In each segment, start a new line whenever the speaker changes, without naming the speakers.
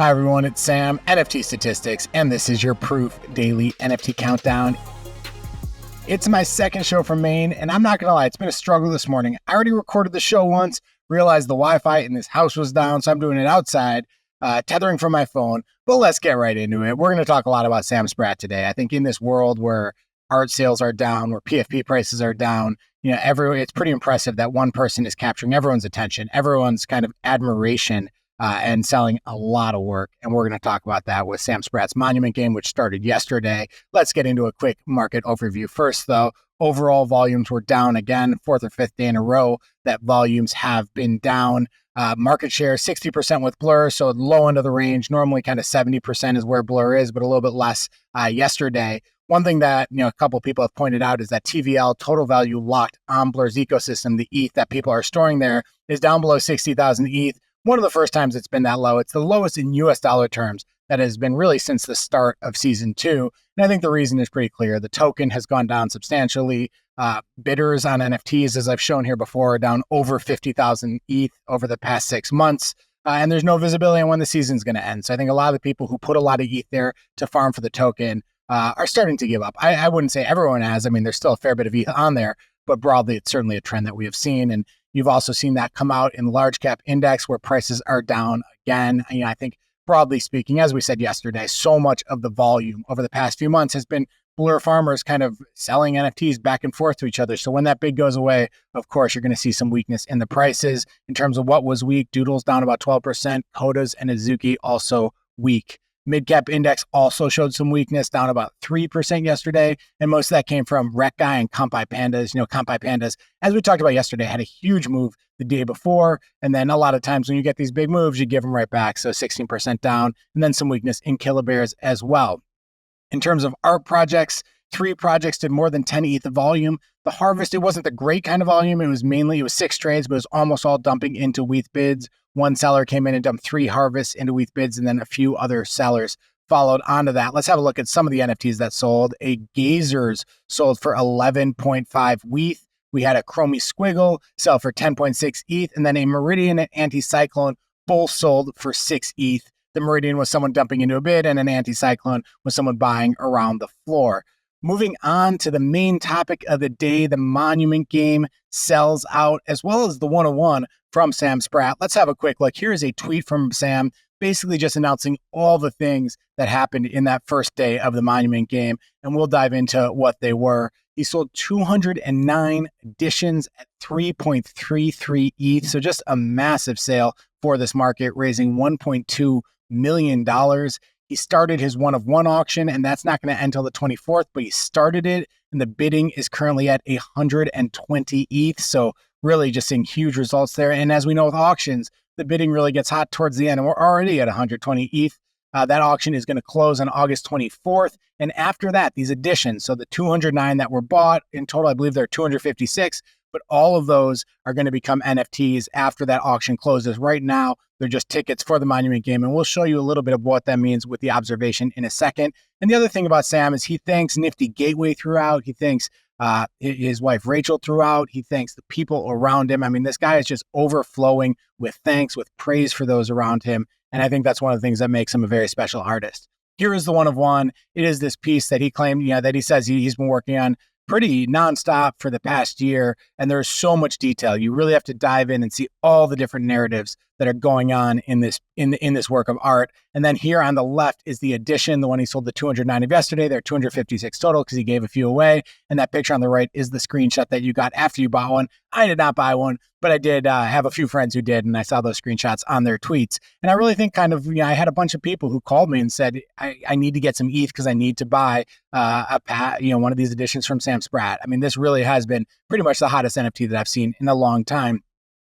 Hi everyone, it's Sam, NFTstatistics, and this is your Proof Daily NFT Countdown. It's my second show from Maine, and I'm not gonna lie, it's been a struggle this morning. I already recorded the show once, realized the Wi-Fi in this house was down, so I'm doing it outside, tethering from my phone, but let's get right into it. We're gonna talk a lot about Sam Spratt today. I think in this world where art sales are down, where PFP prices are down, it's pretty impressive that one person is capturing everyone's attention, everyone's kind of admiration, and selling a lot of work. And we're going to talk about that with Sam Spratt's Monument game, which started yesterday. Let's get into a quick market overview first, though. Overall volumes were down again, fourth or fifth day in a row that volumes have been down. Market share, 60% with Blur, so low end of the range. Normally kind of 70% is where Blur is, but a little bit less yesterday. One thing that a couple of people have pointed out is that TVL, total value locked on Blur's ecosystem, the ETH that people are storing there, is down below 60,000 ETH. One of the first times it's been that low. It's the lowest in US dollar terms that has been really since the start of season 2. And I think the reason is pretty clear. The token has gone down substantially. Bidders on NFTs, as I've shown here before, are down over 50,000 ETH over the past 6 months. And there's no visibility on when the season's going to end. So I think a lot of the people who put a lot of ETH there to farm for the token are starting to give up. I wouldn't say everyone has. I mean, there's still a fair bit of ETH on there, but broadly, it's certainly a trend that we have seen. And you've also seen that come out in the large cap index where prices are down again. I think broadly speaking, as we said yesterday, so much of the volume over the past few months has been Blur farmers kind of selling NFTs back and forth to each other. So when that bid goes away, of course, you're going to see some weakness in the prices. In terms of what was weak, Doodle's down about 12%, Kodas and Azuki also weak. Mid-cap index also showed some weakness, down about 3% yesterday, and most of that came from Rec Guy and Compi Pandas. Compi Pandas, as we talked about yesterday, had a huge move the day before, and then a lot of times when you get these big moves, you give them right back, so 16% down, and then some weakness in Killabears as well. In terms of art projects, 3 projects did more than 10 ETH of volume. The Harvest, it wasn't the great kind of volume. It was 6 trades, but it was almost all dumping into WETH bids. One seller came in and dumped 3 harvests into WETH bids, and then a few other sellers followed onto that. Let's have a look at some of the NFTs that sold. A Gazers sold for 11.5 WETH. We had a Chromie Squiggle sell for 10.6 ETH, and then a Meridian and Anticyclone both sold for 6 ETH. The Meridian was someone dumping into a bid, and an Anticyclone was someone buying around the floor. Moving on to the main topic of the day, the Monument game sells out, as well as the 101 from Sam Spratt. Let's have a quick look. Here is a tweet from Sam, basically just announcing all the things that happened in that first day of the Monument game, and we'll dive into what they were. He sold 209 editions at 3.33 ETH, so just a massive sale for this market, raising $1.2 million. He started his one-of-one auction, and that's not going to end until the 24th, but he started it, and the bidding is currently at 120 ETH, so really just seeing huge results there. And as we know with auctions, the bidding really gets hot towards the end, and we're already at 120 ETH. That auction is going to close on August 24th, and after that, these additions, so the 209 that were bought, in total, I believe there are 256, but all of those are going to become NFTs after that auction closes. Right now, they're just tickets for the Monument game, and we'll show you a little bit of what that means with the observation in a second. And the other thing about Sam is he thanks Nifty Gateway throughout. He thanks his wife Rachel throughout. He thanks the people around him. I mean, this guy is just overflowing with thanks, with praise for those around him, and I think that's one of the things that makes him a very special artist. Here is the one of one. It is this piece that he claimed, that he says he's been working on pretty nonstop for the past year, and there's so much detail. You really have to dive in and see all the different narratives that are going on in this work of art. And then here on the left is the edition, the one he sold the 209 of yesterday. There are 256 total because he gave a few away. And that picture on the right is the screenshot that you got after you bought one. I did not buy one, but I did have a few friends who did, and I saw those screenshots on their tweets. And I really think I had a bunch of people who called me and said, I need to get some ETH because I need to buy one of these editions from Sam Spratt. I mean, this really has been pretty much the hottest NFT that I've seen in a long time.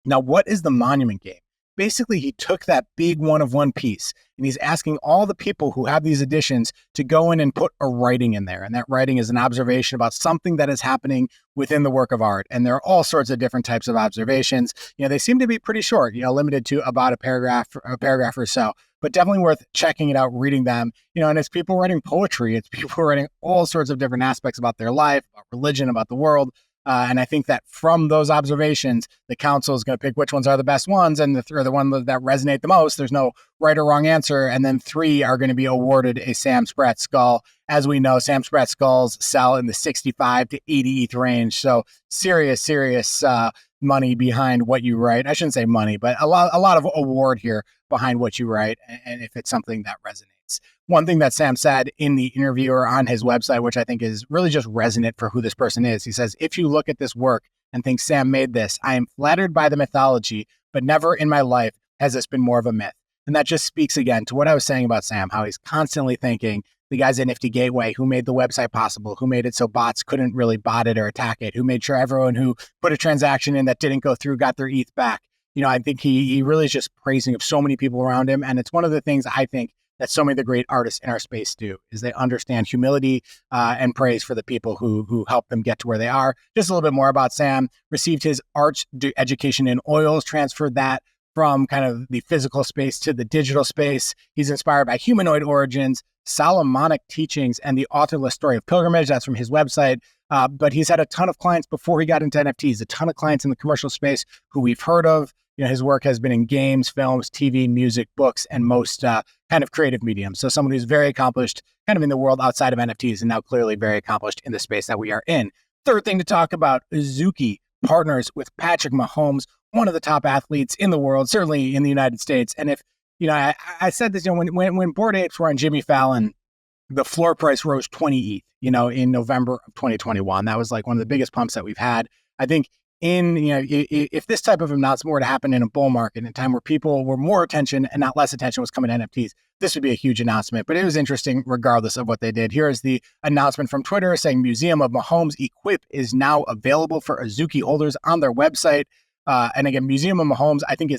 Now, what is the Monument game? Basically, he took that big one-of-one piece, and he's asking all the people who have these editions to go in and put a writing in there. And that writing is an observation about something that is happening within the work of art. And there are all sorts of different types of observations. They seem to be pretty short, limited to about a paragraph or so, but definitely worth checking it out, reading them. And it's people writing poetry. It's people writing all sorts of different aspects about their life, about religion, about the world. And I think that from those observations, the council is going to pick which ones are the best ones and the one that resonate the most. There's no right or wrong answer. And then 3 are going to be awarded a Sam Spratt skull. As we know, Sam Spratt skulls sell in the 65 to 80 ETH range. So serious money behind what you write. I shouldn't say money, but a lot of award here behind what you write. And if it's something that resonates. One thing that Sam said in the interview or on his website, which I think is really just resonant for who this person is. He says, if you look at this work and think Sam made this, I am flattered by the mythology, but never in my life has this been more of a myth. And that just speaks again to what I was saying about Sam, how he's constantly thinking the guy's at Nifty Gateway, who made the website possible, who made it so bots couldn't really bot it or attack it, who made sure everyone who put a transaction in that didn't go through got their ETH back. I think he really is just praising of so many people around him. And it's one of the things I think that so many of the great artists in our space do, is they understand humility and praise for the people who help them get to where they are. Just a little bit more about Sam. Received his art education in oils, transferred that from kind of the physical space to the digital space. He's inspired by humanoid origins, Solomonic teachings, and the authorless story of pilgrimage. That's from his website. But he's had a ton of clients before he got into NFTs, a ton of clients in the commercial space who we've heard of. His work has been in games, films, TV, music, books, and most kind of creative mediums. So someone who's very accomplished kind of in the world outside of NFTs and now clearly very accomplished in the space that we are in. Third thing to talk about, Azuki partners with Patrick Mahomes, one of the top athletes in the world, certainly in the United States. And if, I said this, when Bored Apes were on Jimmy Fallon, the floor price rose 20 ETH, in November of 2021. That was like one of the biggest pumps that we've had. I think if this type of announcement were to happen in a bull market, in a time where more attention and not less attention was coming to NFTs, this would be a huge announcement. But it was interesting regardless of what they did. Here is the announcement from Twitter saying Museum of Mahomes Equip is now available for Azuki holders on their website. And again, Museum of Mahomes, I think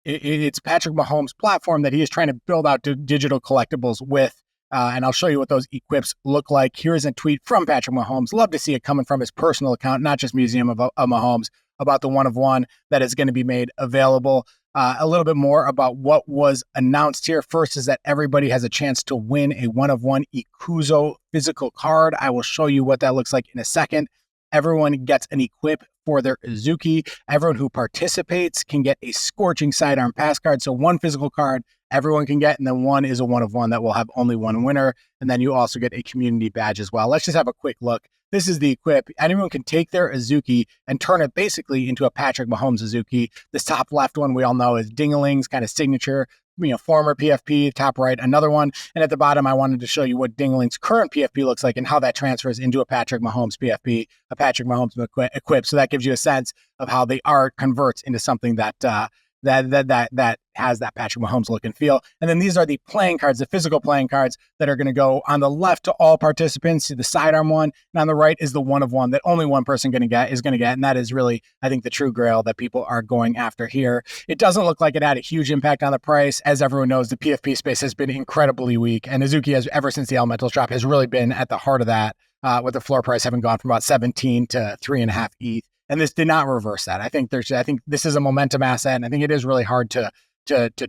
it's Patrick Mahomes' platform that he is trying to build out digital collectibles with. And I'll show you what those equips look like. Here's a tweet from Patrick Mahomes. Love to see it coming from his personal account, not just Museum of Mahomes, about the one of one that is going to be made available. A little bit more about what was announced here. First is that everybody has a chance to win a one of one Ikuzo physical card. I will show you what that looks like in a second. Everyone gets an equip for their Azuki. Everyone who participates can get a Scorching Sidearm pass card. So one physical card everyone can get, and then one is a one of one that will have only one winner. And then you also get a community badge as well. Let's just have a quick look. This is the equip. Anyone can take their Azuki and turn it basically into a Patrick Mahomes Azuki. This top left one we all know is Dingling's kind of signature, former PFP. Top right, another one. And at the bottom, I wanted to show you what Dingling's current PFP looks like and how that transfers into a Patrick Mahomes PFP, a Patrick Mahomes equip. So that gives you a sense of how the art converts into something that has that Patrick Mahomes look and feel. And then these are the playing cards, the physical playing cards that are going to go on the left to all participants, to the sidearm one, and on the right is the one of one that only one person is going to get. And that is really, I think, the true grail that people are going after here. It doesn't look like it had a huge impact on the price. As everyone knows, the PFP space has been incredibly weak, and Azuki has, ever since the Elementals drop, has really been at the heart of that, with the floor price having gone from about 17 to 3.5 ETH. And this did not reverse that. I think this is a momentum asset, and I think it is really hard to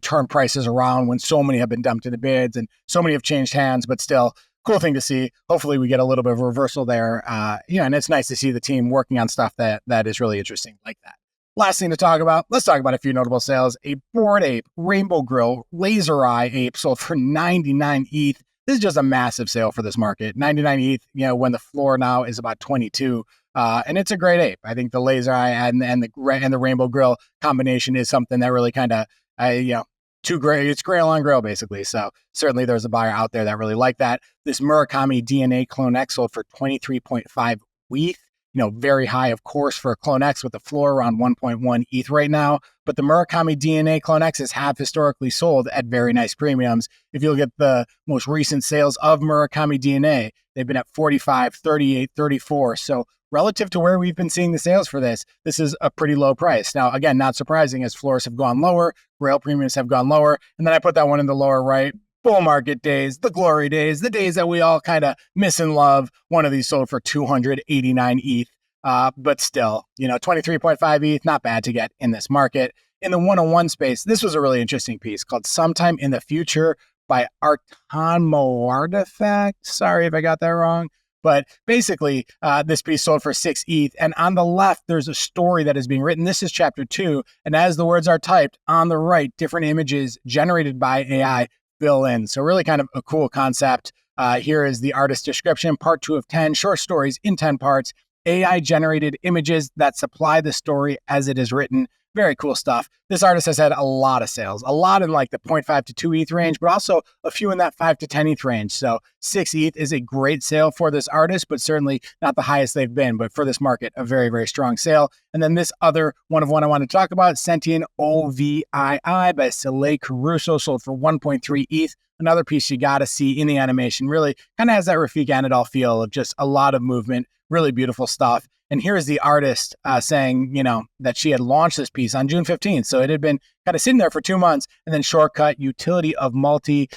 turn prices around when so many have been dumped into bids and so many have changed hands. But still, cool thing to see. Hopefully, we get a little bit of a reversal there. And it's nice to see the team working on stuff that is really interesting like that. Last thing to talk about, let's talk about a few notable sales. A Bored Ape Rainbow Grill Laser Eye Ape sold for 99 ETH. This is just a massive sale for this market. 99 ETH, when the floor now is about 22. And it's a great ape. I think the laser eye and the rainbow grill combination is something that really kind of, it's grail on grill basically. So certainly there's a buyer out there that really like that. This Murakami DNA CloneX sold for 23.5 ETH. Very high, of course, for CloneX with the floor around 1.1 ETH right now. But the Murakami DNA CloneXs have historically sold at very nice premiums. If you look at the most recent sales of Murakami DNA, they've been at 45, 38, 34. So relative to where we've been seeing the sales for this is a pretty low price. Now, again, not surprising as floors have gone lower, grail premiums have gone lower. And then I put that one in the lower right. Bull market days, the glory days, the days that we all kind of miss and love. One of these sold for 289 ETH. But still, 23.5 ETH, not bad to get in this market. In the one-on-one space, this was a really interesting piece called Sometime in the Future by artonymousartifakt. Sorry if I got that wrong. But basically, this piece sold for 6 ETH. And on the left, there's a story that is being written. This is chapter 2. And as the words are typed, on the right, different images generated by AI fill in. So really kind of a cool concept. Here is the artist description, part 2 of 10, short stories in 10 parts, AI generated images that supply the story as it is written. Very cool stuff. This artist has had a lot of sales, a lot in like the 0.5 to 2 ETH range, but also a few in that 5 to 10 ETH range. So 6 ETH is a great sale for this artist, but certainly not the highest they've been. But for this market, a very, very strong sale. And then this other one I want to talk about, Sentient OVII by Selay Karasu, sold for 1.3 ETH. Another piece you got to see in the animation. Really kind of has that Rafik Anadol feel of just a lot of movement, really beautiful stuff. And here's the artist saying, that she had launched this piece on June 15th. So it had been kind of sitting there for 2 months. And then Shortcut, Utility of Multi,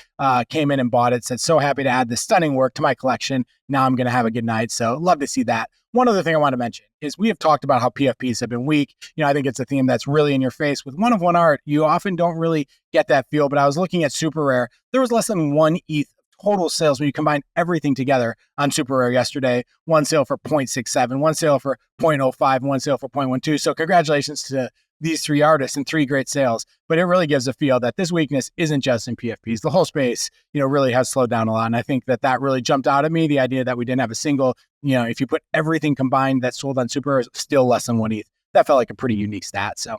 came in and bought it. Said, so happy to add this stunning work to my collection. Now I'm going to have a good night. So love to see that. One other thing I want to mention is we have talked about how PFPs have been weak. I think it's a theme that's really in your face. With one-of-one art, you often don't really get that feel. But I was looking at Super Rare. There was less than 1 ETH total sales when you combine everything together on Super Rare yesterday. One sale for 0.67, one sale for 0.05, one sale for 0.12. So congratulations to these 3 artists and 3 great sales. But it really gives a feel that this weakness isn't just in PFPs. The whole space, really has slowed down a lot. And I think that really jumped out at me. The idea that we didn't have a single, if you put everything combined that sold on Super Rare is still less than 1 ETH. That felt like a pretty unique stat. So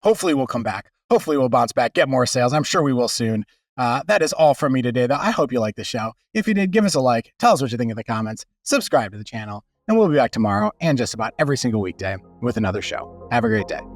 hopefully we'll come back. Hopefully we'll bounce back, get more sales. I'm sure we will soon. That is all from me today, though. I hope you liked the show. If you did, give us a like, tell us what you think in the comments, subscribe to the channel, and we'll be back tomorrow and just about every single weekday with another show. Have a great day.